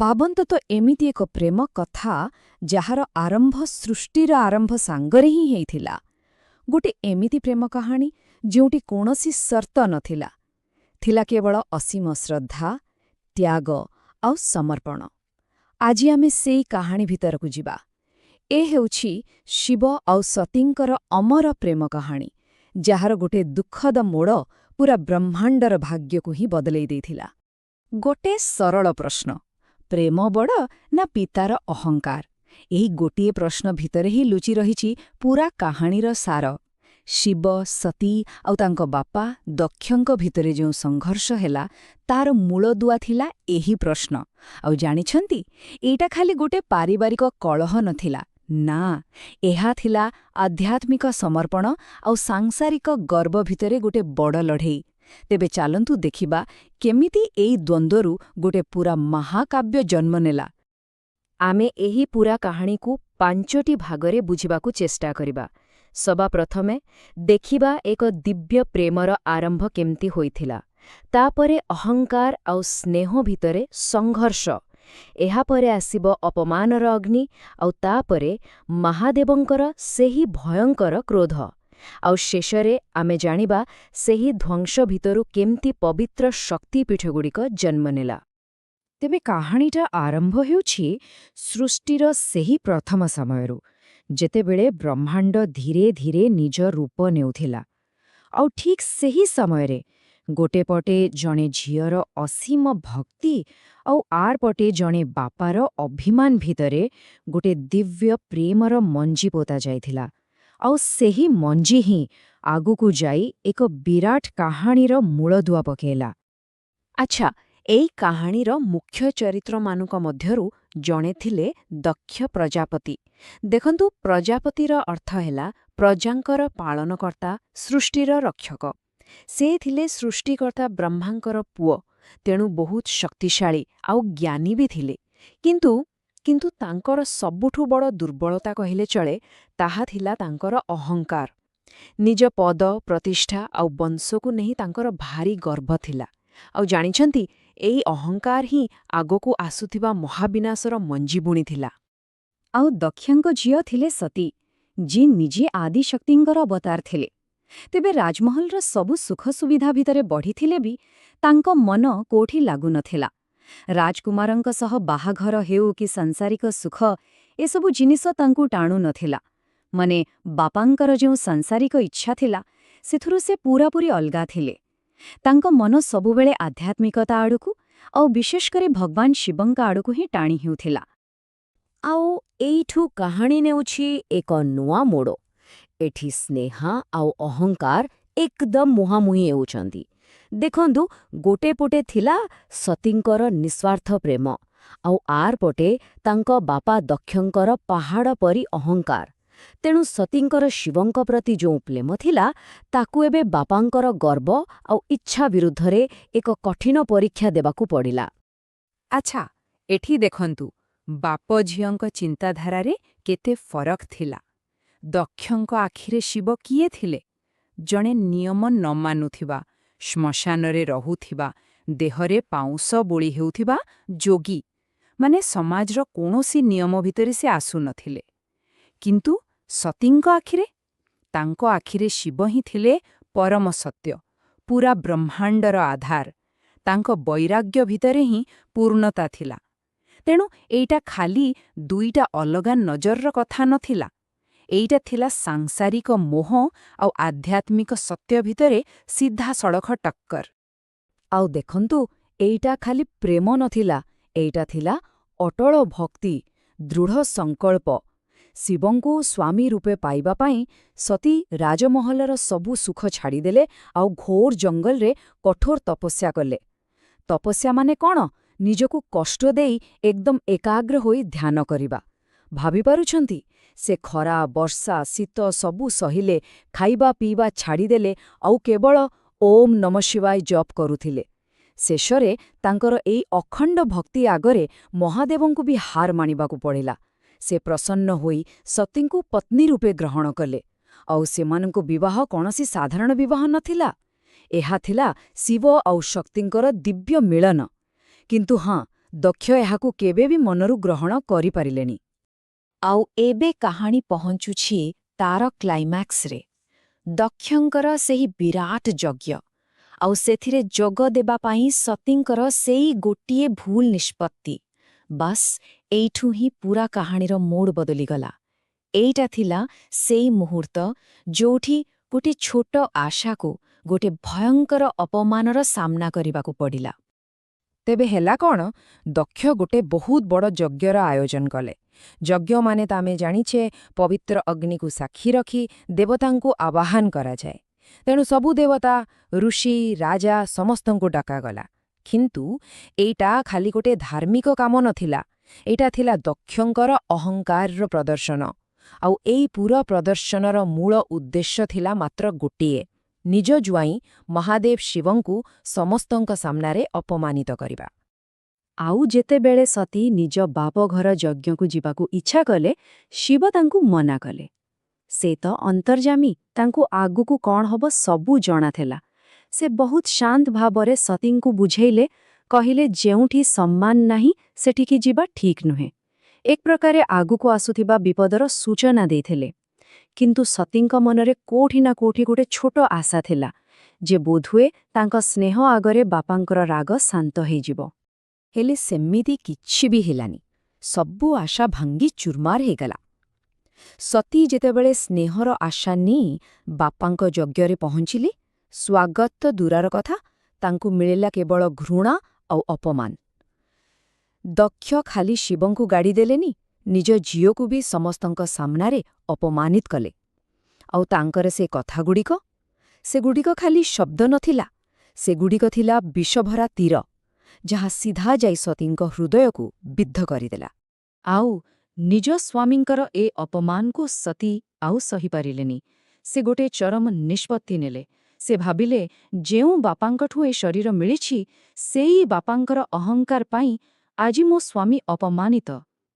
ଭାବନ୍ତୁ ତ ଏମିତି ଏକ ପ୍ରେମ କଥା ଯାହାର ଆରମ୍ଭ ସୃଷ୍ଟିର ଆରମ୍ଭ ସାଙ୍ଗରେ ହିଁ ହେଇଥିଲା। ଗୋଟେ ଏମିତି ପ୍ରେମ କାହାଣୀ ଯେଉଁଠି କୌଣସି ସର୍ତ୍ତ ନଥିଲା। ଥିଲା କେବଳ ଅସୀମ ଶ୍ରଦ୍ଧା, ତ୍ୟାଗ ଆଉ ସମର୍ପଣ। ଆଜି ଆମେ ସେଇ କାହାଣୀ ଭିତରକୁ ଯିବା। ଏ ହେଉଛି ଶିବ ଆଉ ସତୀଙ୍କର ଅମର ପ୍ରେମ କାହାଣୀ, ଯାହାର ଗୋଟେ ଦୁଃଖଦ ମୋଡ଼ ପୁରା ବ୍ରହ୍ମାଣ୍ଡର ଭାଗ୍ୟକୁ ହିଁ ବଦଳେଇ ଦେଇଥିଲା। ଗୋଟେ ସରଳ ପ୍ରଶ୍ନ, ପ୍ରେମ ବଡ଼ ନା ପିତାର ଅହଙ୍କାର? ଏହି ଗୋଟିଏ ପ୍ରଶ୍ନ ଭିତରେ ହିଁ ଲୁଚି ରହିଛି ପୁରା କାହାଣୀର ସାର। ଶିବ, ସତୀ ଆଉ ତାଙ୍କ ବାପା ଦକ୍ଷଙ୍କ ଭିତରେ ଯେଉଁ ସଂଘର୍ଷ ହେଲା, ତାର ମୂଳଦୁଆ ଥିଲା ଏହି ପ୍ରଶ୍ନ। ଆଉ ଜାଣିଛନ୍ତି, ଏଇଟା ଖାଲି ଗୋଟେ ପାରିବାରିକ କଳହ ନଥିଲା। ନା, ଏହା ଥିଲା ଆଧ୍ୟାତ୍ମିକ ସମର୍ପଣ ଆଉ ସାଂସାରିକ ଗର୍ବ ଭିତରେ ଗୋଟେ ବଡ଼ ଲଢ଼େଇ। ତେବେ ଚାଲନ୍ତୁ ଦେଖିବା କେମିତି ଏଇ ଦ୍ୱନ୍ଦ୍ୱରୁ ଗୋଟେ ପୁରା ମହାକାବ୍ୟ ଜନ୍ମ ନେଲା। ଆମେ ଏହି ପୁରା କାହାଣୀକୁ 5ଟି ଭାଗରେ ବୁଝିବାକୁ ଚେଷ୍ଟା କରିବା। ସବାପ୍ରଥମେ ଦେଖିବା ଏକ ଦିବ୍ୟ ପ୍ରେମର ଆରମ୍ଭ କେମିତି ହୋଇଥିଲା। ତାପରେ ଅହଙ୍କାର ଆଉ ସ୍ନେହ ଭିତରେ ସଂଘର୍ଷ। ଏହାପରେ ଆସିବ ଅପମାନର ଅଗ୍ନି, ଆଉ ତାପରେ ମହାଦେବଙ୍କର ସେହି ଭୟଙ୍କର କ୍ରୋଧ। ଆଉ ଶେଷରେ ଆମେ ଜାଣିବା ସେହି ଧ୍ୱଂସ ଭିତରୁ କେମିତି ପବିତ୍ର ଶକ୍ତିପୀଠଗୁଡ଼ିକ ଜନ୍ମ ନେଲା। ତେବେ କାହାଣୀଟା ଆରମ୍ଭ ହେଉଛି ସୃଷ୍ଟିର ସେହି ପ୍ରଥମ ସମୟରୁ, ଯେତେବେଳେ ବ୍ରହ୍ମାଣ୍ଡ ଧୀରେ ଧୀରେ ନିଜ ରୂପ ନେଉଥିଲା। ଆଉ ଠିକ୍ ସେହି ସମୟରେ ଗୋଟେ ପଟେ ଜଣେ ଝିଅର ଅସୀମ ଭକ୍ତି ଆଉ ଆର ପଟେ ଜଣେ ବାପାର ଅଭିମାନ ଭିତରେ ଗୋଟେ ଦିବ୍ୟ ପ୍ରେମର ମଞ୍ଜି ପୋତା ଯାଇଥିଲା। ଆଉ ସେହି ମଞ୍ଜି ହିଁ ଆଗକୁ ଯାଇ ଏକ ବିରାଟ କାହାଣୀର ମୂଳଦୁଆ ପକେଇଲା। ଆଚ୍ଛା, ଏଇ କାହାଣୀର ମୁଖ୍ୟ ଚରିତ୍ରମାନଙ୍କ ମଧ୍ୟରୁ ଜଣେ ଥିଲେ ଦକ୍ଷ ପ୍ରଜାପତି। ଦେଖନ୍ତୁ, ପ୍ରଜାପତିର ଅର୍ଥ ହେଲା ପ୍ରଜାଙ୍କର ପାଳନକର୍ତ୍ତା, ସୃଷ୍ଟିର ରକ୍ଷକ। ସେ ଥିଲେ ସୃଷ୍ଟିକର୍ତ୍ତା ବ୍ରହ୍ମାଙ୍କର ପୁଅ, ତେଣୁ ବହୁତ ଶକ୍ତିଶାଳୀ ଆଉ ଜ୍ଞାନୀ ବି ଥିଲେ। କିନ୍ତୁ ତାଙ୍କର ସବୁଠୁ ବଡ଼ ଦୁର୍ବଳତା କହିଲେ ଚଳେ, ତାହା ଥିଲା ତାଙ୍କର ଅହଙ୍କାର। ନିଜ ପଦ, ପ୍ରତିଷ୍ଠା ଆଉ ବଂଶକୁ ନେଇ ତାଙ୍କର ଭାରି ଗର୍ବ ଥିଲା। ଆଉ ଜାଣିଛନ୍ତି, ଏଇ ଅହଙ୍କାର ହିଁ ଆଗକୁ ଆସୁଥିବା ମହାବିନାଶର ମଞ୍ଜି ବୁଣିଥିଲା। ଆଉ ଦକ୍ଷଙ୍କ ଝିଅ ଥିଲେ ସତୀ, ଯିଏ ନିଜେ ଆଦିଶକ୍ତିଙ୍କର ଅବତାର ଥିଲେ। ତେବେ ରାଜମହଲର ସବୁ ସୁଖ ସୁବିଧା ଭିତରେ ବଢ଼ିଥିଲେ ବି ତାଙ୍କ ମନ କୋଉଠି ଲାଗୁନଥିଲା। ରାଜକୁମାରଙ୍କ ସହ ବାହାଘର ହେଉ କି ସାଂସାରିକ ସୁଖ, ଏସବୁ ଜିନିଷ ତାଙ୍କୁ ଟାଣୁ ନଥିଲା। ମାନେ, ବାପାଙ୍କର ଯେଉଁ ସାଂସାରିକ ଇଚ୍ଛା ଥିଲା, ସେଥିରୁ ସେ ପୂରାପୂରି ଅଲଗା ଥିଲେ। ତାଙ୍କ ମନ ସବୁବେଳେ ଆଧ୍ୟାତ୍ମିକତା ଆଡ଼କୁ ଆଉ ବିଶେଷ କରି ଭଗବାନ ଶିବଙ୍କ ଆଡ଼କୁ ହିଁ ଟାଣି ହେଉଥିଲା। ଆଉ ଏଇଠୁ କାହାଣୀ ନେଉଛି ଏକ ନୂଆ ମୋଡ଼। ଏଠି ସ୍ନେହା ଆଉ ଅହଙ୍କାର ଏକଦମ ମୁହାଁମୁହିଁ ହେଉଛନ୍ତି। ଦେଖନ୍ତୁ, ଗୋଟେ ପଟେ ଥିଲା ସତୀଙ୍କର ନିଃସ୍ୱାର୍ଥ ପ୍ରେମ, ଆଉ ଆର ପଟେ ତାଙ୍କ ବାପା ଦକ୍ଷଙ୍କର ପାହାଡ଼ ପରି ଅହଙ୍କାର। ତେଣୁ ସତୀଙ୍କର ଶିବଙ୍କ ପ୍ରତି ଯେଉଁ ପ୍ରେମ ଥିଲା, ତାକୁ ଏବେ ବାପାଙ୍କର ଗର୍ବ ଆଉ ଇଚ୍ଛା ବିରୁଦ୍ଧରେ ଏକ କଠିନ ପରୀକ୍ଷା ଦେବାକୁ ପଡ଼ିଲା। ଆଚ୍ଛା, ଏଠି ଦେଖନ୍ତୁ, ବାପ ଝିଅଙ୍କ ଚିନ୍ତାଧାରାରେ କେତେ ଫରକ ଥିଲା। ଦକ୍ଷଙ୍କ ଆଖିରେ ଶିବ କିଏ ଥିଲେ? ଜଣେ ନିୟମ ନ ମାନୁଥିବା, ଶ୍ମଶାନରେ ରହୁଥିବା, ଦେହରେ ପାଉଁଶ ବୋଳି ହେଉଥିବା ଯୋଗୀ। ମାନେ, ସମାଜର କୌଣସି ନିୟମ ଭିତରେ ସେ ଆସୁନଥିଲେ। କିନ୍ତୁ ସତୀଙ୍କ ଆଖିରେ? ତାଙ୍କ ଆଖିରେ ଶିବ ହିଁ ଥିଲେ ପରମ ସତ୍ୟ, ପୁରା ବ୍ରହ୍ମାଣ୍ଡର ଆଧାର। ତାଙ୍କ ବୈରାଗ୍ୟ ଭିତରେ ହିଁ ପୂର୍ଣ୍ଣତା ଥିଲା। ତେଣୁ ଏଇଟା ଖାଲି ଦୁଇଟା ଅଲଗା ନଜରର କଥା ନଥିଲା। ଏଇଟା ଥିଲା ସାଂସାରିକ ମୋହ ଆଉ ଆଧ୍ୟାତ୍ମିକ ସତ୍ୟ ଭିତରେ ସିଧାସଳଖ ଟକ୍କର। ଆଉ ଦେଖନ୍ତୁ, ଏଇଟା ଖାଲି ପ୍ରେମ ନଥିଲା, ଏଇଟା ଥିଲା ଅଟଳ ଭକ୍ତି, ଦୃଢ଼ ସଂକଳ୍ପ। ଶିବଙ୍କୁ ସ୍ୱାମୀ ରୂପେ ପାଇବା ପାଇଁ ସତୀ ରାଜମହଲର ସବୁ ସୁଖ ଛାଡ଼ିଦେଲେ ଆଉ ଘୋର ଜଙ୍ଗଲରେ କଠୋର ତପସ୍ୟା କଲେ। ତପସ୍ୟା ମାନେ କ'ଣ? ନିଜକୁ କଷ୍ଟ ଦେଇ ଏକଦମ ଏକାଗ୍ର ହୋଇ ଧ୍ୟାନ କରିବା। ଭାବିପାରୁଛନ୍ତି, ସେ ଖରା, ବର୍ଷା, ଶୀତ ସବୁ ସହିଲେ, ଖାଇବା ପିଇବା ଛାଡ଼ିଦେଲେ ଆଉ କେବଳ ଓମ୍ ନମଃ ଶିବାୟ ଜପ କରୁଥିଲେ। ଶେଷରେ ତାଙ୍କର ଏଇ ଅଖଣ୍ଡ ଭକ୍ତି ଆଗରେ ମହାଦେବଙ୍କୁ ବି ହାର ମାନିବାକୁ ପଡ଼ିଲା। ସେ ପ୍ରସନ୍ନ ହୋଇ ସତୀଙ୍କୁ ପତ୍ନୀ ରୂପେ ଗ୍ରହଣ କଲେ। ଆଉ ସେମାନଙ୍କ ବିବାହ କୌଣସି ସାଧାରଣ ବିବାହ ନଥିଲା। ଏହା ଥିଲା ଶିବ ଆଉ ଶକ୍ତିଙ୍କର ଦିବ୍ୟ ମିଳନ। କିନ୍ତୁ ହଁ, ଦକ୍ଷ ଏହାକୁ କେବେ ବି ମନରୁ ଗ୍ରହଣ କରିପାରିଲେନି। ଆଉ ଏବେ କାହାଣୀ ପହଞ୍ଚୁଛି ତାର କ୍ଲାଇମ୍ୟାକ୍ସରେ। ଦକ୍ଷଙ୍କର ସେହି ବିରାଟ ଯଜ୍ଞ, ଆଉ ସେଥିରେ ଯୋଗ ଦେବା ପାଇଁ ସତୀଙ୍କର ସେଇ ଗୋଟିଏ ଭୁଲ ନିଷ୍ପତ୍ତି। ବାସ୍ ଏଇଠୁ ହିଁ ପୂରା କାହାଣୀର ମୋଡ଼ ବଦଳିଗଲା। ଏଇଟା ଥିଲା ସେଇ ମୁହୂର୍ତ୍ତ ଯୋଉଠି ଗୋଟେ ଛୋଟ ଆଶାକୁ ଗୋଟେ ଭୟଙ୍କର ଅପମାନର ସାମ୍ନା କରିବାକୁ ପଡ଼ିଲା। ତେବେ ହେଲା କ'ଣ? ଦକ୍ଷ ଗୋଟେ ବହୁତ ବଡ଼ ଯଜ୍ଞର ଆୟୋଜନ କଲେ। ଯଜ୍ଞ ମାନେ ତ ଆମେ ଜାଣିଛେ ପବିତ୍ର ଅଗ୍ନିକୁ ସାକ୍ଷୀ ରଖି ଦେବତାଙ୍କୁ ଆବାହନ କରାଯାଏ। ତେଣୁ ସବୁ ଦେବତା, ଋଷି, ରାଜା ସମସ୍ତଙ୍କୁ ଡକାଗଲା। କିନ୍ତୁ ଏଇଟା ଖାଲି ଗୋଟେ ଧାର୍ମିକ କାମ ନଥିଲା, ଏଇଟା ଥିଲା ଦକ୍ଷଙ୍କର ଅହଙ୍କାରର ପ୍ରଦର୍ଶନ। ଆଉ ଏଇ ପୁରା ପ୍ରଦର୍ଶନର ମୂଳ ଉଦ୍ଦେଶ୍ୟ ଥିଲା ମାତ୍ର ଗୋଟିଏ, ନିଜ ଜ୍ୱାଇଁ ମହାଦେବ ଶିବଙ୍କୁ ସମସ୍ତଙ୍କ ସାମ୍ନାରେ ଅପମାନିତ କରିବା। ଆଉ ଯେତେବେଳେ ସତୀ ନିଜ ବାପଘର ଯଜ୍ଞକୁ ଯିବାକୁ ଇଚ୍ଛା କଲେ, ଶିବ ତାଙ୍କୁ ମନା କଲେ। ସେ ତ ଅନ୍ତର୍ଯ୍ୟାମୀ, ତାଙ୍କୁ ଆଗକୁ କ'ଣ ହବ ସବୁ ଜଣାଥିଲା। ସେ ବହୁତ ଶାନ୍ତ ଭାବରେ ସତୀଙ୍କୁ ବୁଝେଇଲେ, କହିଲେ ଯେଉଁଠି ସମ୍ମାନ ନାହିଁ ସେଠିକି ଯିବା ଠିକ୍ ନୁହେଁ। ଏକ ପ୍ରକାରେ ଆଗକୁ ଆସୁଥିବା ବିପଦର ସୂଚନା ଦେଇଥିଲେ। କିନ୍ତୁ ସତୀଙ୍କ ମନରେ କୋଉଠି ନା କୋଉଠି ଗୋଟେ ଛୋଟ ଆଶା ଥିଲା ଯେ ବୋଧହୁଏ ତାଙ୍କ ସ୍ନେହ ଆଗରେ ବାପାଙ୍କର ରାଗ ଶାନ୍ତ ହେଇଯିବ। ହେଲେ ସେମିତି କିଛି ବି ହେଲାନି। ସବୁ ଆଶା ଭାଙ୍ଗି ଚୁରମାର ହେଇଗଲା। ସତୀ ଯେତେବେଳେ ସ୍ନେହର ଆଶା ନେଇ ବାପାଙ୍କ ଯଜ୍ଞରେ ପହଞ୍ଚିଲେ, ସ୍ୱାଗତ ତ ଦୂରର କଥା, ତାଙ୍କୁ ମିଳିଲା କେବଳ ଘୃଣା ଆଉ ଅପମାନ। ଦକ୍ଷ ଖାଲି ଶିବଙ୍କୁ ଗାଡ଼ି ଦେଲେନି, ନିଜ ଝିଅକୁ ବି ସମସ୍ତଙ୍କ ସାମ୍ନାରେ ଅପମାନିତ କଲେ। ଆଉ ତାଙ୍କର ସେ କଥାଗୁଡ଼ିକ, ସେଗୁଡ଼ିକ ଖାଲି ଶବ୍ଦ ନଥିଲା, ସେଗୁଡ଼ିକ ଥିଲା ବିଷଭରା ତୀର, ଯାହା ସିଧା ଯାଇ ସତୀଙ୍କ ହୃଦୟକୁ ବିଦ୍ଧ କରିଦେଲା। ଆଉ ନିଜ ସ୍ୱାମୀଙ୍କର ଏ ଅପମାନକୁ ସତୀ ଆଉ ସହିପାରିଲେନି। ସେ ଗୋଟେ ଚରମ ନିଷ୍ପତ୍ତି ନେଲେ। ସେ ଭାବିଲେ, ଯେଉଁ ବାପାଙ୍କଠୁ ଏ ଶରୀର ମିଳିଛି, ସେଇ ବାପାଙ୍କର ଅହଙ୍କାର ପାଇଁ ଆଜି ମୋ ସ୍ୱାମୀ ଅପମାନିତ।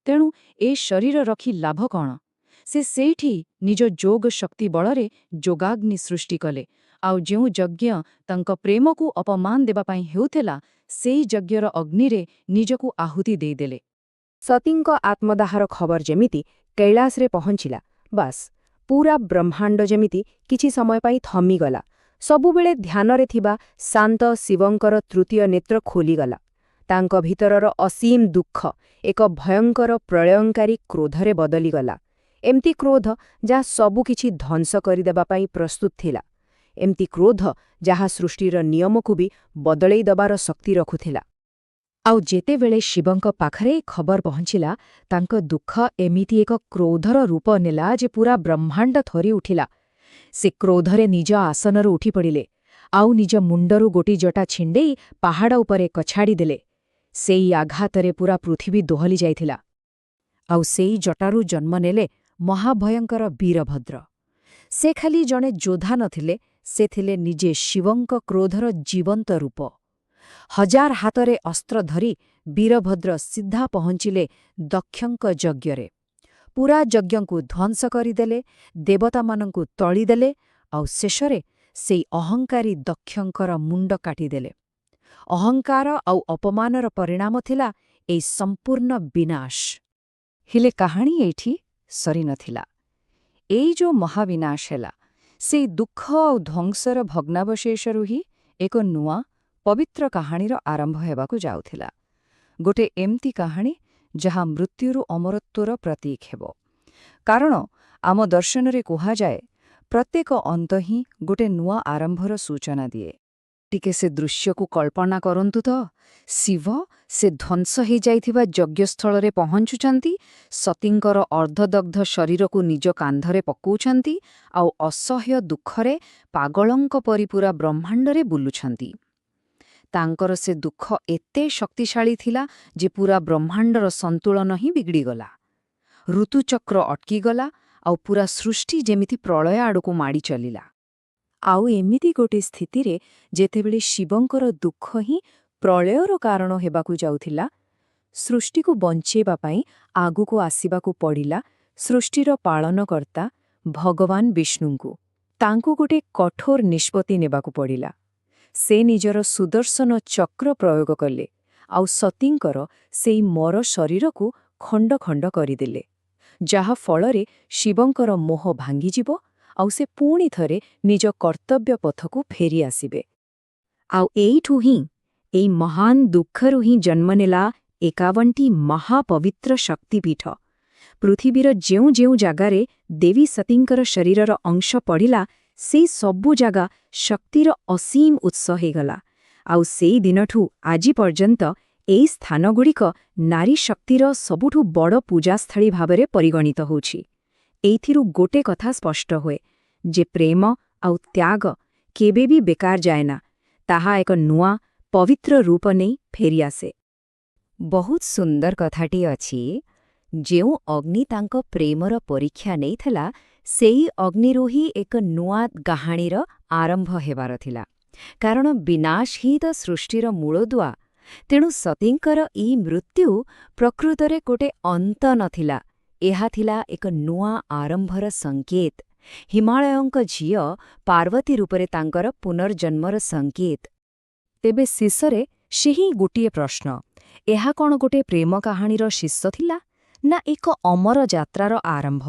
ତେଣୁ ଏ ଶରୀର ରଖି ଲାଭ କ'ଣ? ସେ ସେଇଠି ନିଜ ଯୋଗ ଶକ୍ତି ବଳରେ ଯୋଗାଗ୍ନି ସୃଷ୍ଟି କଲେ। ଆଉ ଯେଉଁ ଯଜ୍ଞ ତାଙ୍କ ପ୍ରେମକୁ ଅପମାନ ଦେବା ପାଇଁ ହେଉଥିଲା, ସେଇ ଯଜ୍ଞର ଅଗ୍ନିରେ ନିଜକୁ ଆହୁତି ଦେଇଦେଲେ। ସତୀଙ୍କ ଆତ୍ମଦାହର ଖବର ଯେମିତି କୈଳାସରେ ପହଞ୍ଚିଲା, ବାସ୍ ପୂରା ବ୍ରହ୍ମାଣ୍ଡ ଯେମିତି କିଛି ସମୟ ପାଇଁ ଥମିଗଲା। ସବୁବେଳେ ଧ୍ୟାନରେ ଥିବା ଶାନ୍ତ ଶିବଙ୍କର ତୃତୀୟ ନେତ୍ର ଖୋଲିଗଲା। ତାଙ୍କ ଭିତରର ଅସୀମ ଦୁଃଖ ଏକ ଭୟଙ୍କର ପ୍ରଳୟଙ୍କାରୀ କ୍ରୋଧରେ ବଦଳିଗଲା। ଏମିତି କ୍ରୋଧ ଯାହା ସବୁକିଛି ଧ୍ୱଂସ କରିଦେବା ପାଇଁ ପ୍ରସ୍ତୁତ ଥିଲା। ଏମିତି କ୍ରୋଧ ଯାହା ସୃଷ୍ଟିର ନିୟମକୁ ବି ବଦଳେଇ ଦେବାର ଶକ୍ତି ରଖୁଥିଲା। ଆଉ ଯେତେବେଳେ ଶିବଙ୍କ ପାଖରେ ଖବର ପହଞ୍ଚିଲା, ତାଙ୍କ ଦୁଃଖ ଏମିତି ଏକ କ୍ରୋଧର ରୂପ ନେଲା ଯେ ପୂରା ବ୍ରହ୍ମାଣ୍ଡ ଥରି ଉଠିଲା। ସେ କ୍ରୋଧରେ ନିଜ ଆସନରୁ ଉଠିପଡ଼ିଲେ, ଆଉ ନିଜ ମୁଣ୍ଡରୁ ଗୋଟି ଜଟା ଛିଣ୍ଡେଇ ପାହାଡ଼ ଉପରେ କଛାଡ଼ିଦେଲେ। ସେଇ ଆଘାତରେ ପୂରା ପୃଥିବୀ ଦୋହଲି ଯାଇଥିଲା। ଆଉ ସେଇ ଜଟାରୁ ଜନ୍ମ ନେଲେ ମହାଭୟଙ୍କର ବୀରଭଦ୍ର। ସେ ଖାଲି ଜଣେ ଯୋଦ୍ଧା ନଥିଲେ, ସେ ଥିଲେ ନିଜେ ଶିବଙ୍କ କ୍ରୋଧର ଜୀବନ୍ତ ରୂପ। ହଜାର ହାତରେ ଅସ୍ତ୍ର ଧରି ବୀରଭଦ୍ର ସିଧା ପହଞ୍ଚିଲେ ଦକ୍ଷଙ୍କ ଯଜ୍ଞରେ। ପୂରା ଯଜ୍ଞକୁ ଧ୍ୱଂସ କରିଦେଲେ, ଦେବତାମାନଙ୍କୁ ତଳିଦେଲେ, ଆଉ ଶେଷରେ ସେଇ ଅହଙ୍କାରୀ ଦକ୍ଷଙ୍କର ମୁଣ୍ଡ କାଟିଦେଲେ। ଅହଙ୍କାର ଆଉ ଅପମାନର ପରିଣାମ ଥିଲା ଏଇ ସମ୍ପୂର୍ଣ୍ଣ ବିନାଶ। ହେଲେ କାହାଣୀ ଏଇଠି ସରିନଥିଲା। ଏଇ ଯୋଉ ମହାବିନାଶ ହେଲା, ସେଇ ଦୁଃଖ ଆଉ ଧ୍ୱଂସର ଭଗ୍ନାବଶେଷରୁ ହିଁ ଏକ ନୂଆ ପବିତ୍ର କାହାଣୀର ଆରମ୍ଭ ହେବାକୁ ଯାଉଥିଲା। ଗୋଟେ ଏମିତି କାହାଣୀ ଯାହା ମୃତ୍ୟୁରୁ ଅମରତ୍ୱର ପ୍ରତୀକ ହେବ। କାରଣ ଆମ ଦର୍ଶନରେ କୁହାଯାଏ, ପ୍ରତ୍ୟେକ ଅନ୍ତ ହିଁ ଗୋଟେ ନୂଆ ଆରମ୍ଭର ସୂଚନା ଦିଏ। ଟିକେ ସେ ଦୃଶ୍ୟକୁ କଳ୍ପନା କରନ୍ତୁ ତ, ଶିବ ସେ ଧ୍ୱଂସ ହୋଇଯାଇଥିବା ଯଜ୍ଞସ୍ଥଳରେ ପହଞ୍ଚୁଛନ୍ତି, ସତୀଙ୍କର ଅର୍ଦ୍ଧଦଗ୍ଧ ଶରୀରକୁ ନିଜ କାନ୍ଧରେ ପକାଉଛନ୍ତି, ଆଉ ଅସହ୍ୟ ଦୁଃଖରେ ପାଗଳଙ୍କ ପରି ପୂରା ବ୍ରହ୍ମାଣ୍ଡରେ ବୁଲୁଛନ୍ତି। ତାଙ୍କର ସେ ଦୁଃଖ ଏତେ ଶକ୍ତିଶାଳୀ ଥିଲା ଯେ ପୂରା ବ୍ରହ୍ମାଣ୍ଡର ସନ୍ତୁଳନ ହିଁ ବିଗିଡ଼ିଗଲା। ଋତୁଚକ୍ର ଅଟକିଗଲା, ଆଉ ପୂରା ସୃଷ୍ଟି ଯେମିତି ପ୍ରଳୟ ଆଡ଼କୁ ମାଡ଼ି ଚାଲିଲା। ଆଉ ଏମିତି ଗୋଟିଏ ସ୍ଥିତିରେ ଯେତେବେଳେ ଶିବଙ୍କର ଦୁଃଖ ହିଁ ପ୍ରଳୟର କାରଣ ହେବାକୁ ଯାଉଥିଲା, ସୃଷ୍ଟିକୁ ବଞ୍ଚେଇବା ପାଇଁ ଆଗକୁ ଆସିବାକୁ ପଡ଼ିଲା ସୃଷ୍ଟିର ପାଳନକର୍ତ୍ତା ଭଗବାନ ବିଷ୍ଣୁଙ୍କୁ। ତାଙ୍କୁ ଗୋଟେ କଠୋର ନିଷ୍ପତ୍ତି ନେବାକୁ ପଡ଼ିଲା। ସେ ନିଜର ସୁଦର୍ଶନ ଚକ୍ର ପ୍ରୟୋଗ କଲେ, ଆଉ ସତୀଙ୍କର ସେଇ ମର ଶରୀରକୁ ଖଣ୍ଡ ଖଣ୍ଡ କରିଦେଲେ, ଯାହା ଫଳରେ ଶିବଙ୍କର ମୋହ ଭାଙ୍ଗିଯିବ ଆଉ ସେ ପୁଣି ଥରେ ନିଜ କର୍ତ୍ତବ୍ୟ ପଥକୁ ଫେରି ଆସିବେ। ଆଉ ଏଇଠୁ ହିଁ, ଏଇ ମହାନ ଦୁଃଖରୁ ହିଁ ଜନ୍ମନେଲା 51ଟି ମହାପବିତ୍ର ଶକ୍ତିପୀଠ। ପୃଥିବୀର ଯେଉଁ ଯେଉଁ ଜାଗାରେ ଦେବୀ ସତୀଙ୍କର ଶରୀରର ଅଂଶ ପଡ଼ିଲା, ସେଇ ସବୁ ଜାଗା ଶକ୍ତିର ଅସୀମ ଉତ୍ସ ହେଇଗଲା। ଆଉ ସେଇ ଦିନଠୁ ଆଜି ପର୍ଯ୍ୟନ୍ତ ଏଇ ସ୍ଥାନଗୁଡ଼ିକ ନାରୀ ଶକ୍ତିର ସବୁଠୁ ବଡ଼ ପୂଜାସ୍ଥଳୀ ଭାବରେ ପରିଗଣିତ ହେଉଛି। ଏଇଥିରୁ ଗୋଟେ କଥା ସ୍ପଷ୍ଟ ହୁଏ ଯେ ପ୍ରେମ ଆଉ ତ୍ୟାଗ କେବେ ବି ବେକାର ଯାଏନା, ତାହା ଏକ ନୂଆ ପବିତ୍ର ରୂପ ନେଇ ଫେରିଆସେ। ବହୁତ ସୁନ୍ଦର କଥାଟି ଅଛି, ଯେଉଁ ଅଗ୍ନି ତାଙ୍କ ପ୍ରେମର ପରୀକ୍ଷା ନେଇଥିଲା, ସେଇ ଅଗ୍ନିରୁ ହିଁ ଏକ ନୂଆ କାହାଣୀର ଆରମ୍ଭ ହେବାର ଥିଲା। କାରଣ ବିନାଶ ହିଁ ତ ସୃଷ୍ଟିର ମୂଳଦୁଆ। ତେଣୁ ସତୀଙ୍କର ଏଇ ମୃତ୍ୟୁ ପ୍ରକୃତରେ ଗୋଟେ ଅନ୍ତ ନଥିଲା, ଏହା ଥିଲା ଏକ ନୂଆ ଆରମ୍ଭର ସଂକେତ, ହିମାଳୟଙ୍କ ଝିଅ ପାର୍ବତୀ ରୂପରେ ତାଙ୍କର ପୁନର୍ଜନ୍ମର ସଂକେତ। ତେବେ ଶେଷରେ ସେହି ଗୋଟିଏ ପ୍ରଶ୍ନ, ଏହା କ'ଣ ଗୋଟେ ପ୍ରେମ କାହାଣୀର ଶେଷ ଥିଲା, ନା ଏକ ଅମର ଯାତ୍ରାର ଆରମ୍ଭ?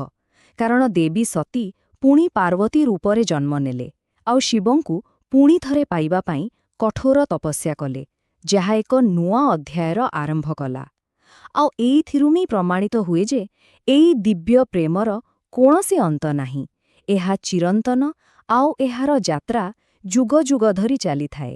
କାରଣ ଦେବୀ ସତୀ ପୁଣି ପାର୍ବତୀ ରୂପରେ ଜନ୍ମ ନେଲେ ଆଉ ଶିବଙ୍କୁ ପୁଣି ଥରେ ପାଇବା ପାଇଁ କଠୋର ତପସ୍ୟା କଲେ, ଯାହା ଏକ ନୂଆ ଅଧ୍ୟାୟର ଆରମ୍ଭ କଲା। ଆଉ ଏଇଥିରୁ ହିଁ ପ୍ରମାଣିତ ହୁଏ ଯେ ଏଇ ଦିବ୍ୟ ପ୍ରେମର କୌଣସି ଅନ୍ତ ନାହିଁ, ଏହା ଚିରନ୍ତନ ଆଉ ଏହାର ଯାତ୍ରା ଯୁଗ ଯୁଗ ଧରି ଚାଲିଥାଏ।